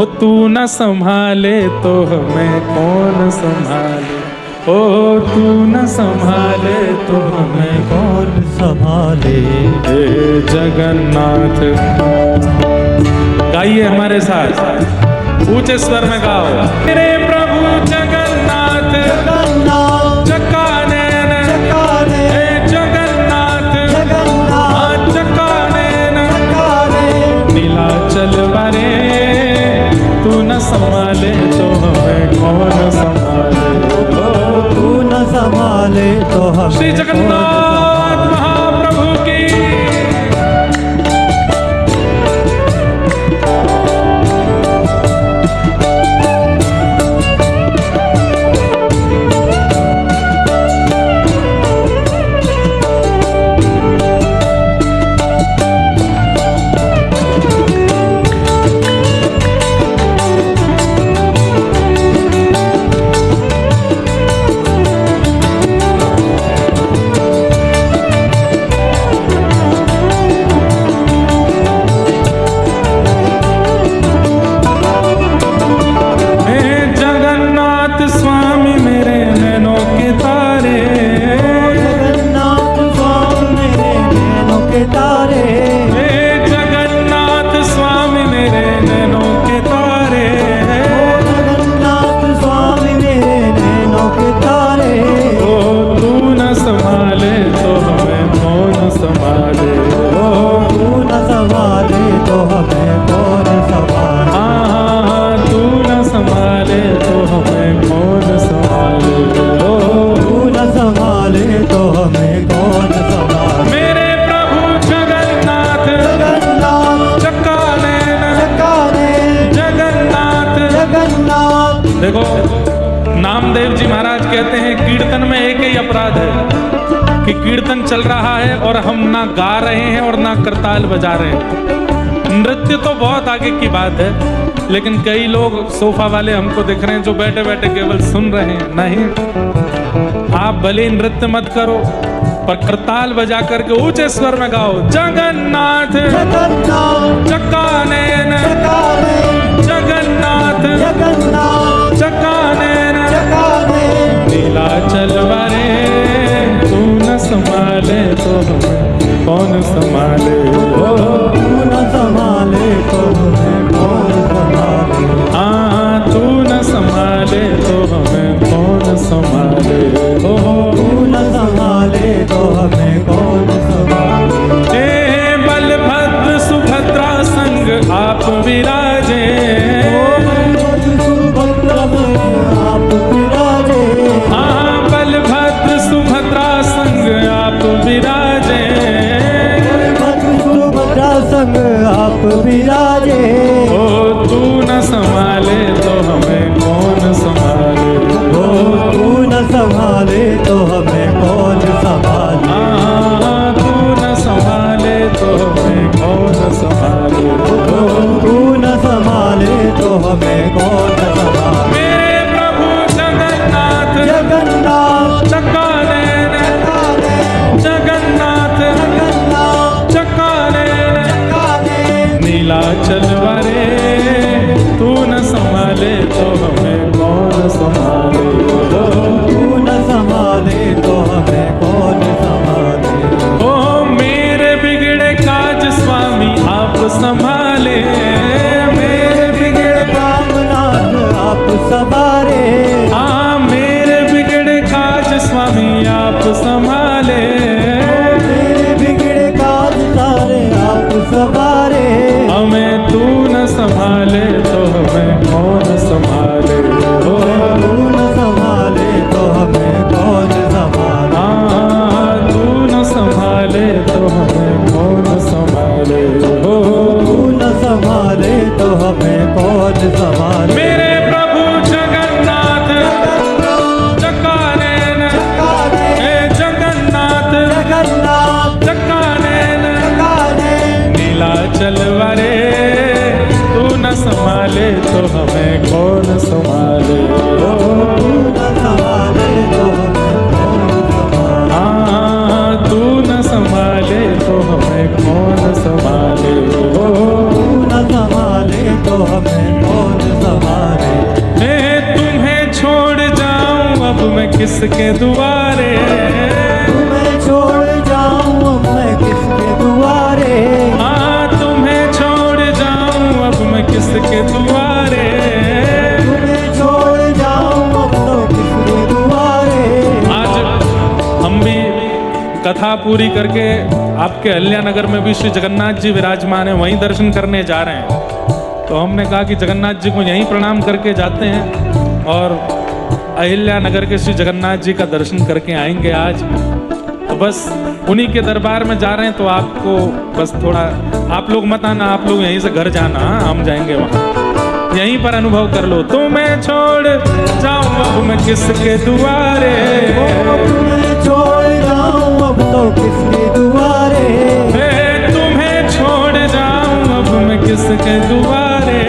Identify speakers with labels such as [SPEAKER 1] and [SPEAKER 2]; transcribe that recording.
[SPEAKER 1] हो तू न संभाले तो हमें कौन संभाले, ओ तू न संभाले तो हमें
[SPEAKER 2] कौन संभाले।
[SPEAKER 1] हे जगन्नाथ। गाइए हमारे साथ, ऊंचे स्वर में गाओ। मेरे प्रभु जगन्नाथ,
[SPEAKER 2] जगन्नाथ
[SPEAKER 1] चक्कानैन,
[SPEAKER 2] चक्कानैन,
[SPEAKER 1] हे जगन्नाथ,
[SPEAKER 2] जगन्नाथ
[SPEAKER 1] चक्कानैन,
[SPEAKER 2] चक्कानैन,
[SPEAKER 1] नीलाचल वारे तू न संभाले तो हमें कौन संभाले, ओ
[SPEAKER 2] तू न संभाले तो हम।
[SPEAKER 1] श्री जगन्नाथ महाप्रभु की। देखो नामदेव जी महाराज कहते हैं कीर्तन में एक ही अपराध है कि कीर्तन चल रहा है और हम ना गा रहे हैं और ना करताल बजा रहे हैं। नृत्य तो बहुत आगे की बात है, लेकिन कई लोग सोफा वाले हमको दिख रहे हैं जो बैठे बैठे केवल सुन रहे हैं। नहीं, आप भले नृत्य मत करो पर करताल बजा करके ऊंचे स्वर में गाओ। जगन्नाथ चक्कानैन, जगन्नाथ चक्कानैन, नीलाचल वारे तू न संभाले तो हमें कौन संभाले, ओ
[SPEAKER 2] तू न संभाले तो हमें कौन संभाले।
[SPEAKER 1] हाँ तू न संभाले तो हमें कौन संभाले, ओ
[SPEAKER 2] तू न संभाले तो हमें कौन संभाले।
[SPEAKER 1] हे बलभद्र सुभद्रा संग आप विराजे,
[SPEAKER 2] आप विराजे।
[SPEAKER 1] हाँ बलभद्र सुभद्रा संग आप विराजे,
[SPEAKER 2] सुभद्रा संग आप विराजे।
[SPEAKER 1] ओ तू न संभाले तो हमें कौन संभाले,
[SPEAKER 2] ओ तू न संभाले तो हमें कौन संभाले।
[SPEAKER 1] हाँ तू न संभाले तो हमें कौन संभाले, ओ
[SPEAKER 2] तू न संभाले तो हमें कौन संभाले।
[SPEAKER 1] मेरे प्रभु जगन्नाथ,
[SPEAKER 2] जगन्नाथ
[SPEAKER 1] चक्कानैन, जगन्नाथ चक्कानैन, नीलाचल वारे तू न संभाले तो हमें कौन संभाले,
[SPEAKER 2] तू न संभाले तो हमें कौन संभाले।
[SPEAKER 1] ओ मेरे बिगड़े काज स्वामी आप संभाले, मेरे बिगड़े
[SPEAKER 2] रामनाथ आप सवारे।
[SPEAKER 1] हाँ मेरे बिगड़े काज स्वामी आप संभाले,
[SPEAKER 2] मेरे बिगड़े काज सारे आप सवारे।
[SPEAKER 1] हमें तू न संभाले तो हमें कौन संभाले, ओ
[SPEAKER 2] तू न संभाले तो हमें कौन संभाले।
[SPEAKER 1] हाँ तू न संभाले तो हमें कौन संभाले, ओ
[SPEAKER 2] तू न संभाले तो हमें कौन संभाले।
[SPEAKER 1] मेरे प्रभु जगन्नाथ चक्कानैन, हे जगन्नाथ चक्कानैन, नीलाचल वारे तू न संभाले तो हमें कौन संभाले, ओ
[SPEAKER 2] तू न संभाले तो हमें कौन संभाले।
[SPEAKER 1] हाँ तू न संभाले तो हमें कौन संभाले, ओ
[SPEAKER 2] तू न संभाले तो हमें कौन सहारे।
[SPEAKER 1] तुम्हें छोड़ जाऊं अब मैं किसके दुआरे,
[SPEAKER 2] तुम्हें छोड़ जाऊं अब मैं किसके दुआरे।
[SPEAKER 1] हाँ तुम्हें छोड़ जाऊं अब मैं किसके दुआरे,
[SPEAKER 2] तुम्हें छोड़ जाऊं अब तो किसके दुआरे।
[SPEAKER 1] आज हम भी कथा पूरी करके आपके अहिल्यानगर में भी श्री जगन्नाथ जी विराजमान है, वहीं दर्शन करने जा रहे हैं। तो हमने कहा कि जगन्नाथ जी को यहीं प्रणाम करके जाते हैं और अहिल्यानगर के श्री जगन्नाथ जी का दर्शन करके आएंगे आज। तो बस उन्हीं के दरबार में जा रहे हैं, तो आपको बस थोड़ा, आप लोग मत आना, आप लोग यहीं से घर जाना, हम जाएंगे वहाँ, यहीं पर अनुभव कर लो। तुम्हें छोड़ जाऊं अब मैं किसके दुआरे,
[SPEAKER 2] तुम्हें छोड़ जाऊं अब तो किसके दुआरे।
[SPEAKER 1] तुम्हें छोड़ जाऊं अब मैं किसके दुआरे।